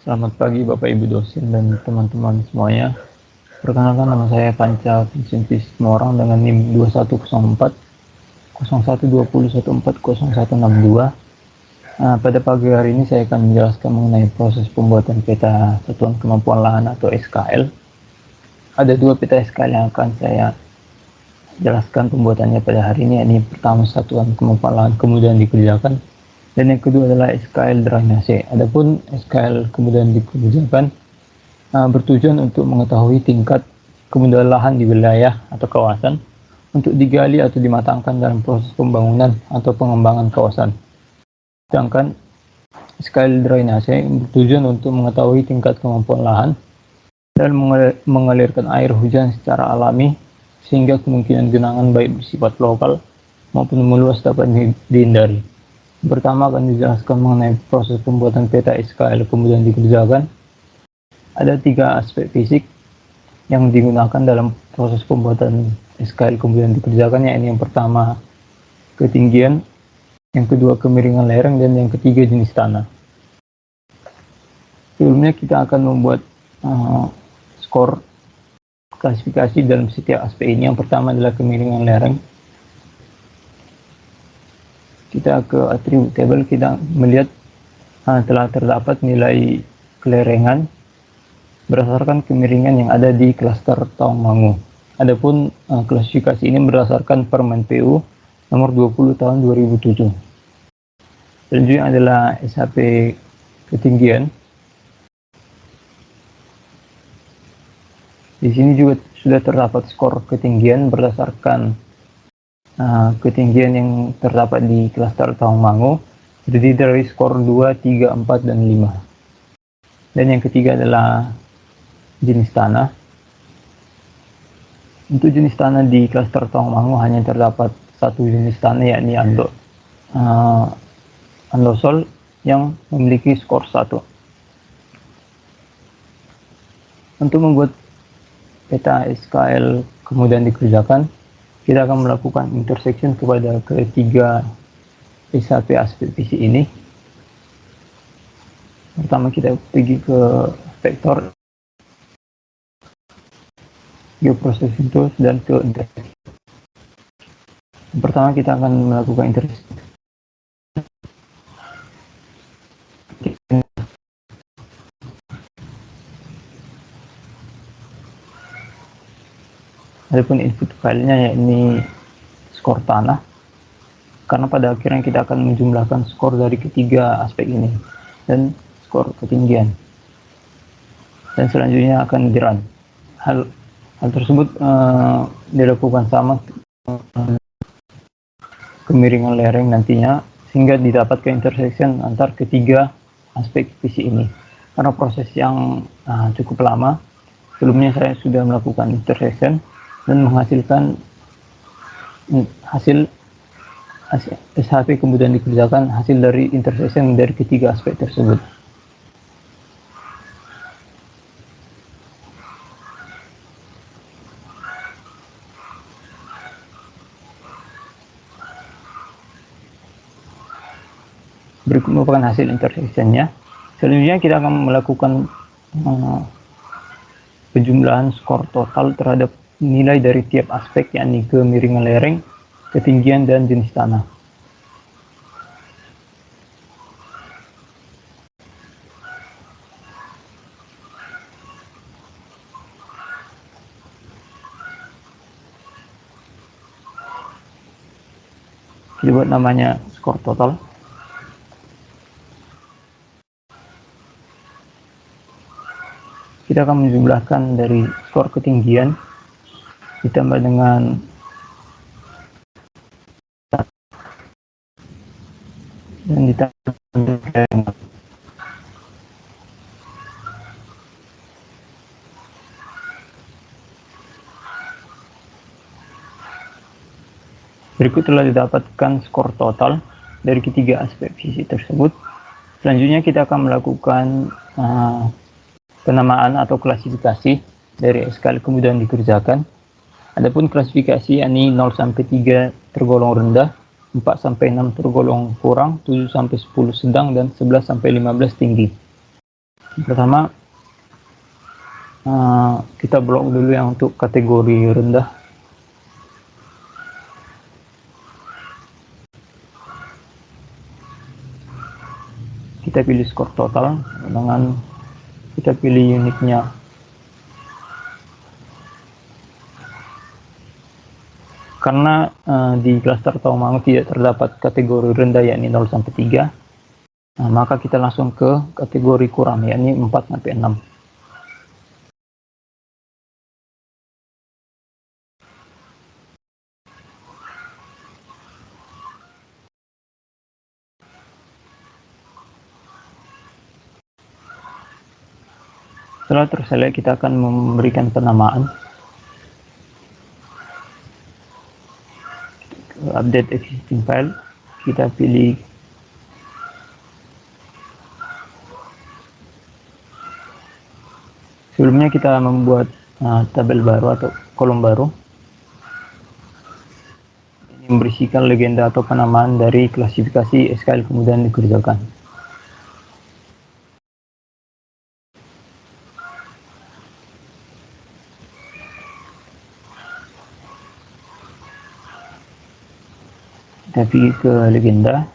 Selamat pagi Bapak Ibu dosen dan teman-teman semuanya. Perkenalkan, nama saya Panca Vincent Morang dengan NIM 2104 0120140162. Pada pagi hari ini saya akan menjelaskan mengenai proses pembuatan peta satuan kemampuan lahan atau SKL. Ada dua peta SKL yang akan saya jelaskan pembuatannya pada hari ini. Ini pertama satuan kemampuan lahan kemudian dikerjakan, dan yang kedua adalah SKL drainase. Adapun SKL kemudian dikerjakan bertujuan untuk mengetahui tingkat kemudahan lahan di wilayah atau kawasan untuk digali atau dimatangkan dalam proses pembangunan atau pengembangan kawasan. Sedangkan SKL drainase bertujuan untuk mengetahui tingkat kemampuan lahan dan mengalirkan air hujan secara alami sehingga kemungkinan genangan baik bersifat lokal maupun meluas dapat dihindari. Pertama akan dijelaskan mengenai proses pembuatan peta SKL kemudian dikerjakan. Ada tiga aspek fisik yang digunakan dalam proses pembuatan SKL kemudian dikerjakan, yakni yang pertama ketinggian, yang kedua kemiringan lereng, dan yang ketiga jenis tanah. Sebelumnya kita akan membuat skor klasifikasi dalam setiap aspek ini. Yang pertama adalah kemiringan lereng. Kita ke atribut table, kita melihat telah terdapat nilai kelerengan berdasarkan kemiringan yang ada di klaster Tawangmangu. Adapun klasifikasi ini berdasarkan Permen PU nomor 20 tahun 2007. Selanjutnya adalah SHP ketinggian. Di sini juga sudah terdapat skor ketinggian berdasarkan ketinggian yang terdapat di klaster Tawangmangu, terdiri dari skor 2, 3, 4, dan 5. Dan yang ketiga adalah jenis tanah. Untuk jenis tanah di klaster Tawangmangu hanya terdapat satu jenis tanah, yakni andosol yang memiliki skor 1. Untuk membuat peta SKL kemudian dikerjakan, kita akan melakukan intersection kepada ketiga SHP aspek visi ini. Pertama kita pergi ke vektor, geoprocessing tools, dan ke intersection. Pertama kita akan melakukan intersection. Adapun input filenya yakni skor tanah, karena pada akhirnya kita akan menjumlahkan skor dari ketiga aspek ini dan skor ketinggian, dan selanjutnya akan di-run. Hal tersebut dilakukan sama kemiringan lereng nantinya sehingga didapatkan intersection antar ketiga aspek visi ini. Karena proses yang cukup lama, sebelumnya saya sudah melakukan intersection dan menghasilkan hasil SHP kemudian dikerjakan hasil dari intersection dari ketiga aspek tersebut. Berikut merupakan hasil intersectionnya. Selanjutnya kita akan melakukan penjumlahan skor total terhadap nilai dari tiap aspek, yakni kemiringan lereng, ketinggian, dan jenis tanah. Kita buat namanya skor total. Kita akan menjumlahkan dari skor ketinggian ditambah dengan dan ditambah dengan berikut telah didapatkan skor total dari ketiga aspek visi tersebut. Selanjutnya kita akan melakukan penamaan atau klasifikasi dari SKL kemudian dikerjakan. Adapun klasifikasi yakni 0 sampai 3 tergolong rendah, 4 sampai 6 tergolong kurang, 7 sampai 10 sedang, dan 11 sampai 15 tinggi. Pertama, kita blok dulu yang untuk kategori rendah. Kita pilih skor total dengan kita pilih unitnya. Karena di klaster Tawangmangu tidak terdapat kategori rendah yakni 0 sampai 3, maka kita langsung ke kategori kurang yakni 4 sampai 6. Setelah terselect, kita akan memberikan penamaan. Update existing file, kita pilih sebelumnya kita membuat tabel baru atau kolom baru. Ini memberisikan legenda atau penamaan dari klasifikasi SKL kemudian dikerjakan. Kita pilih ke legenda,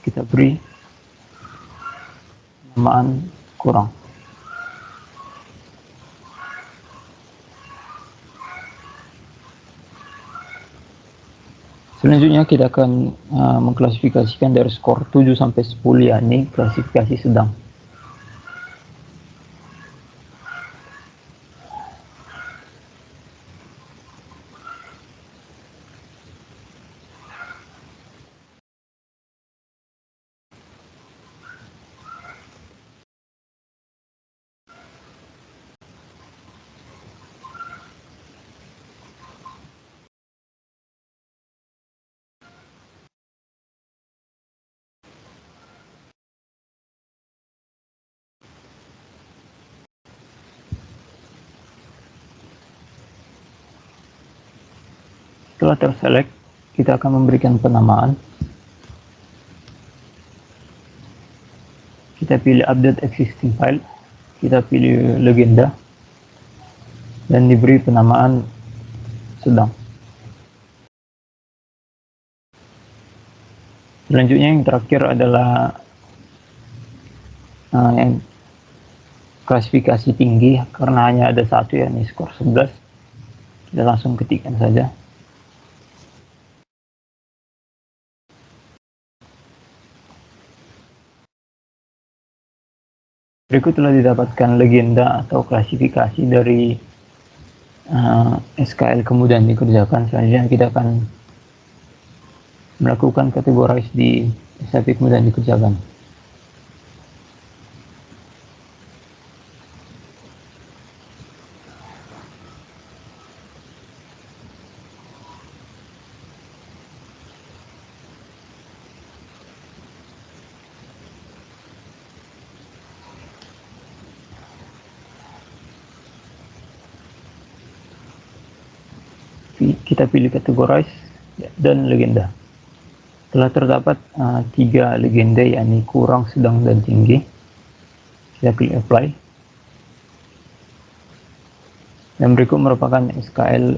kita beri penamaan kurang. Selanjutnya kita akan mengklasifikasikan dari skor 7 sampai 10 yakni klasifikasi sedang. Setelah terselect, kita akan memberikan penamaan. Kita pilih update existing file, kita pilih legenda, dan diberi penamaan sedang. Selanjutnya yang terakhir adalah yang klasifikasi tinggi, karena hanya ada satu yakni skor 11. Kita langsung ketikkan saja. Berikut telah didapatkan legenda atau klasifikasi dari SKL kemudian dikerjakan. Selanjutnya kita akan melakukan categorize di SAP kemudian dikerjakan. Kita pilih categorize dan legenda. Telah terdapat 3 legenda yakni kurang, sedang, dan tinggi. Kita klik apply. Dan berikut merupakan SKL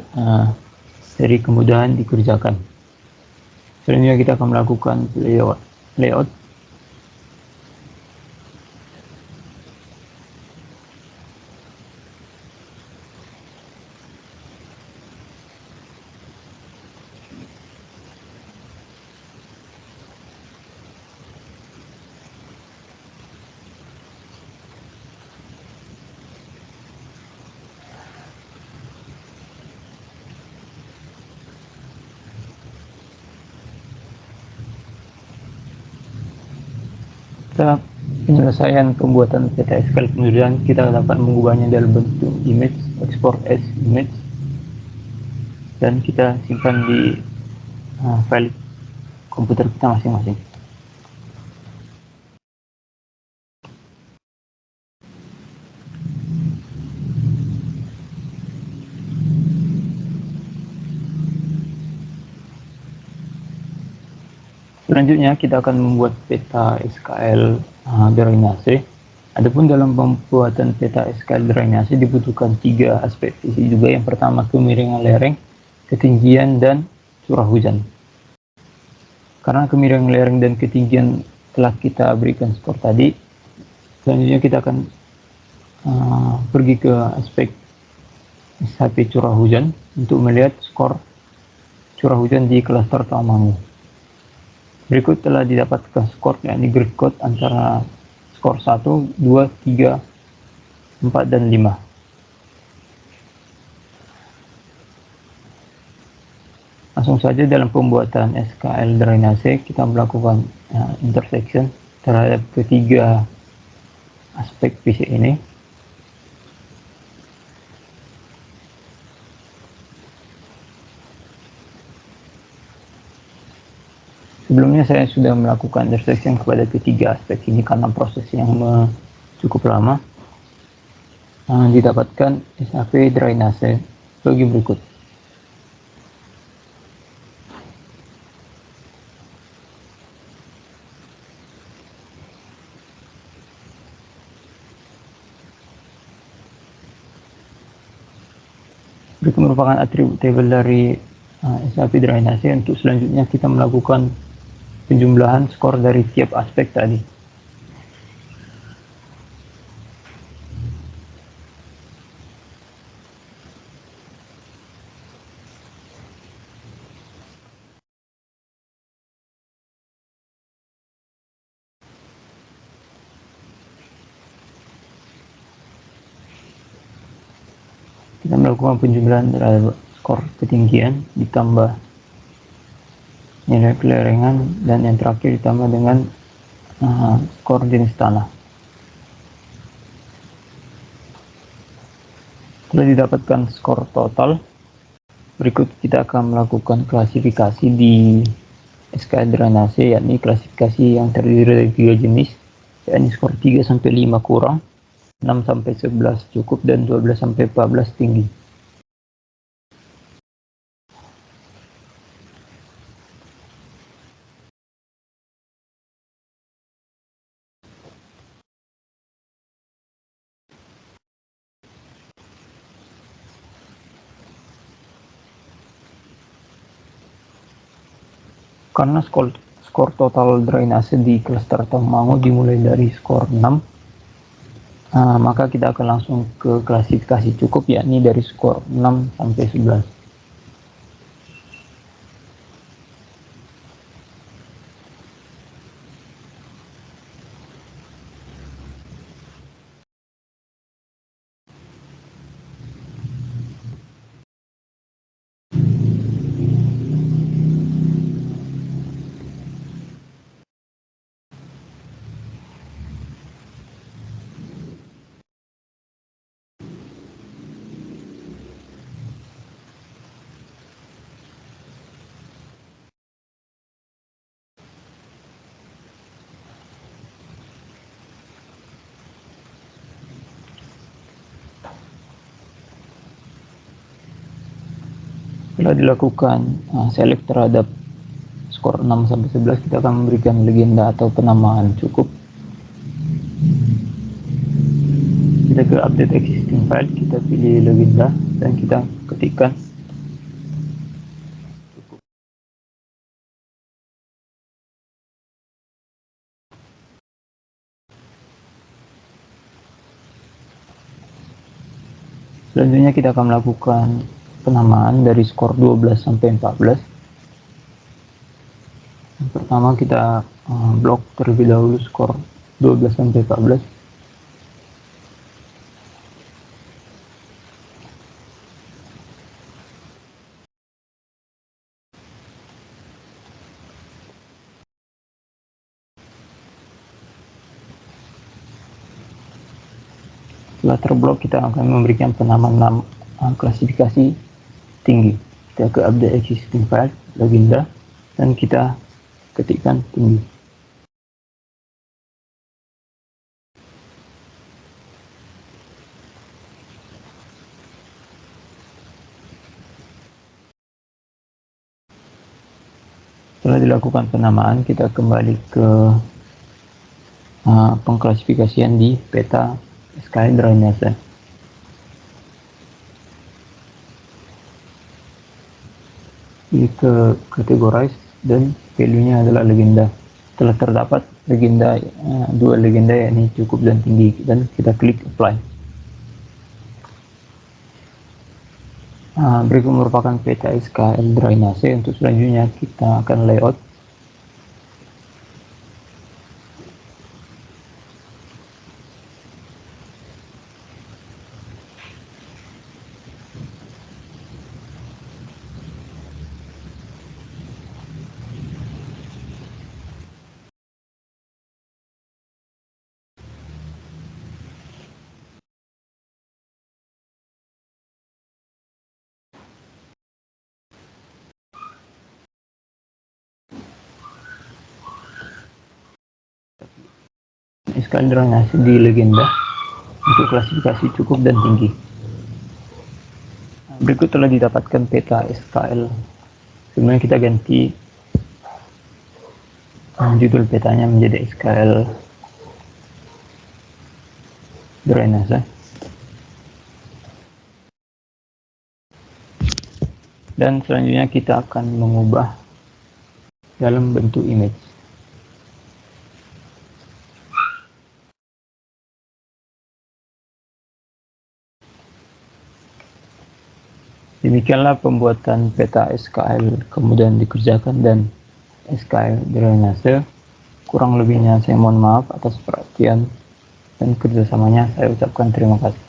dari kemudahan dikerjakan. Selanjutnya kita akan melakukan layout. Setelah penyelesaian pembuatan peta SKL kemudian kita dapat mengubahnya dalam bentuk image, export as image, dan kita simpan di file komputer kita masing-masing. Selanjutnya kita akan membuat peta SKL drainase. Adapun dalam pembuatan peta SKL drainase dibutuhkan 3 aspek visi juga. Yang pertama kemiringan lereng, ketinggian, dan curah hujan. Karena kemiringan lereng dan ketinggian telah kita berikan skor tadi, selanjutnya kita akan pergi ke aspek SHP curah hujan untuk melihat skor curah hujan di klaster Tawangmangu. Berikut telah didapatkan skor, yakni grid code antara skor 1, 2, 3, 4, dan 5. Langsung saja dalam pembuatan SKL drainase kita melakukan intersection terhadap ketiga aspek fisik ini. Sebelumnya saya sudah melakukan intersection kepada ketiga aspek ini karena proses yang cukup lama. Didapatkan SHP drainase bagi berikut. Berikut merupakan atribut table dari SHP drainase. Untuk selanjutnya kita melakukan penjumlahan skor dari tiap aspek tadi. Kita melakukan penjumlahan terhadap skor ketinggian ditambah nilai kelerengan, dan yang terakhir ditambah dengan skor jenis tanah. Setelah didapatkan skor total, berikut kita akan melakukan klasifikasi di SKL drainase, yakni klasifikasi yang terdiri dari 3 jenis, yakni skor 3 sampai 5 kurang, 6 sampai 11 cukup, dan 12 sampai 14 tinggi. Karena skor total drainase di klaster Tawangmangu dimulai dari skor 6, maka kita akan langsung ke klasifikasi cukup, yakni dari skor 6 sampai 11. Setelah dilakukan select terhadap skor 6 sampai 11, kita akan memberikan legenda atau penamaan cukup. Kita ke update existing file, kita pilih legenda dan kita ketikkan cukup. Selanjutnya kita akan melakukan penamaan dari skor 12 sampai 14. Yang pertama kita blok terlebih dahulu skor 12 sampai 14. Setelah terblok, kita akan memberikan penamaan klasifikasi tinggi. Kita ke update existing file, legenda, dan kita ketikkan tinggi. Setelah dilakukan penamaan, kita kembali ke pengklasifikasian di peta SKL drainase. Pilih ke categorize dan value-nya adalah legenda. Setelah terdapat legenda, dua legenda yakni cukup dan tinggi, dan kita klik apply. Berikut merupakan peta SKL drainase. Untuk selanjutnya kita akan layout. SKL drainase di legenda untuk klasifikasi cukup dan tinggi. Berikut telah didapatkan peta SKL. Sebenarnya kita ganti judul petanya menjadi SKL drainase. Dan selanjutnya kita akan mengubah dalam bentuk image. Demikianlah pembuatan peta SKL kemudian dikerjakan dan SKL drainase. Kurang lebihnya saya mohon maaf atas perhatian dan kerjasamanya. Saya ucapkan terima kasih.